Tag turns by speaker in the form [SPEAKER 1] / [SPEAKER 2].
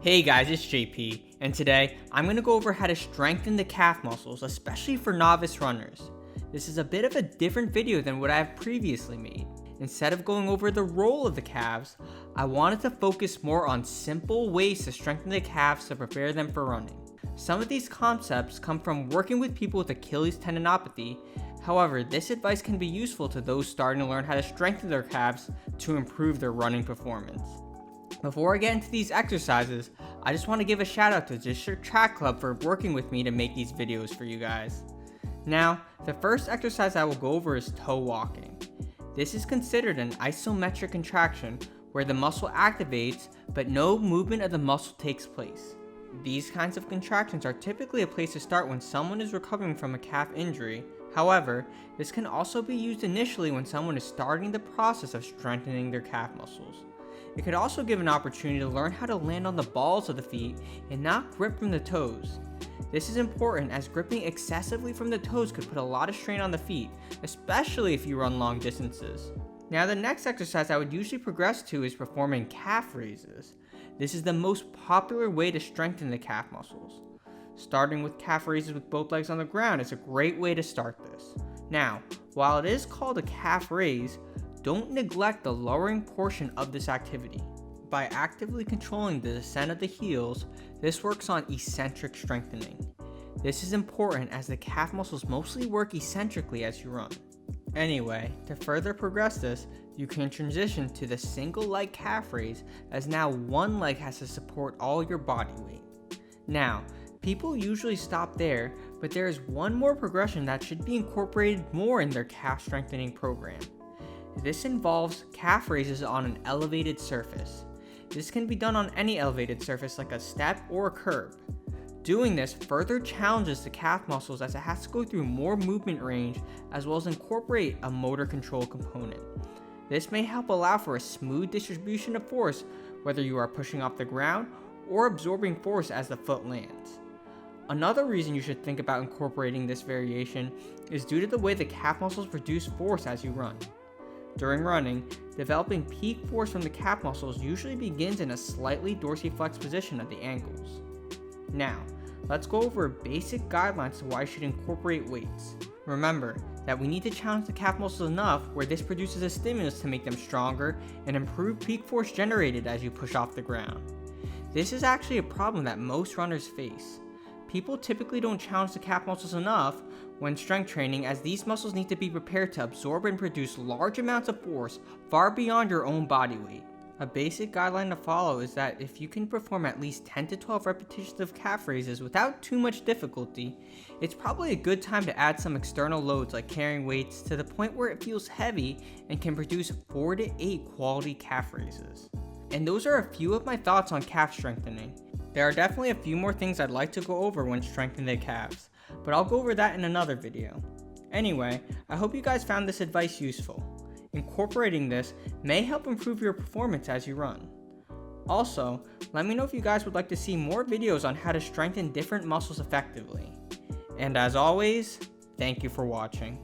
[SPEAKER 1] Hey guys, it's JP, and today I'm going to go over how to strengthen the calf muscles, especially for novice runners. This is a bit of a different video than what I have previously made. Instead of going over the role of the calves, I wanted to focus more on simple ways to strengthen the calves to prepare them for running. Some of these concepts come from working with people with Achilles tendinopathy. However, this advice can be useful to those starting to learn how to strengthen their calves to improve their running performance. Before I get into these exercises, I just want to give a shout out to District Track Club for working with me to make these videos for you guys. Now, the first exercise I will go over is toe walking. This is considered an isometric contraction where the muscle activates but no movement of the muscle takes place. These kinds of contractions are typically a place to start when someone is recovering from a calf injury. However, this can also be used initially when someone is starting the process of strengthening their calf muscles. It could also give an opportunity to learn how to land on the balls of the feet and not grip from the toes. This is important as gripping excessively from the toes could put a lot of strain on the feet, especially if you run long distances. Now, the next exercise I would usually progress to is performing calf raises. This is the most popular way to strengthen the calf muscles. Starting with calf raises with both legs on the ground is a great way to start this. Now, while it is called a calf raise, don't neglect the lowering portion of this activity. By actively controlling the descent of the heels, this works on eccentric strengthening. This is important as the calf muscles mostly work eccentrically as you run. Anyway, to further progress this, you can transition to the single leg calf raise, as now one leg has to support all your body weight. Now, people usually stop there, but there is one more progression that should be incorporated more in their calf strengthening program. This involves calf raises on an elevated surface. This can be done on any elevated surface like a step or a curb. Doing this further challenges the calf muscles as it has to go through more movement range as well as incorporate a motor control component. This may help allow for a smooth distribution of force whether you are pushing off the ground or absorbing force as the foot lands. Another reason you should think about incorporating this variation is due to the way the calf muscles produce force as you run. During running, developing peak force from the calf muscles usually begins in a slightly dorsiflexed position at the ankles. Now, let's go over basic guidelines to why you should incorporate weights. Remember that we need to challenge the calf muscles enough where this produces a stimulus to make them stronger and improve peak force generated as you push off the ground. This is actually a problem that most runners face. People typically don't challenge the calf muscles enough when strength training, as these muscles need to be prepared to absorb and produce large amounts of force far beyond your own body weight. A basic guideline to follow is that if you can perform at least 10 to 12 repetitions of calf raises without too much difficulty, it's probably a good time to add some external loads like carrying weights to the point where it feels heavy and can produce 4 to 8 quality calf raises. And those are a few of my thoughts on calf strengthening. There are definitely a few more things I'd like to go over when strengthening the calves, but I'll go over that in another video. Anyway, I hope you guys found this advice useful. Incorporating this may help improve your performance as you run. Also, let me know if you guys would like to see more videos on how to strengthen different muscles effectively. And as always, thank you for watching.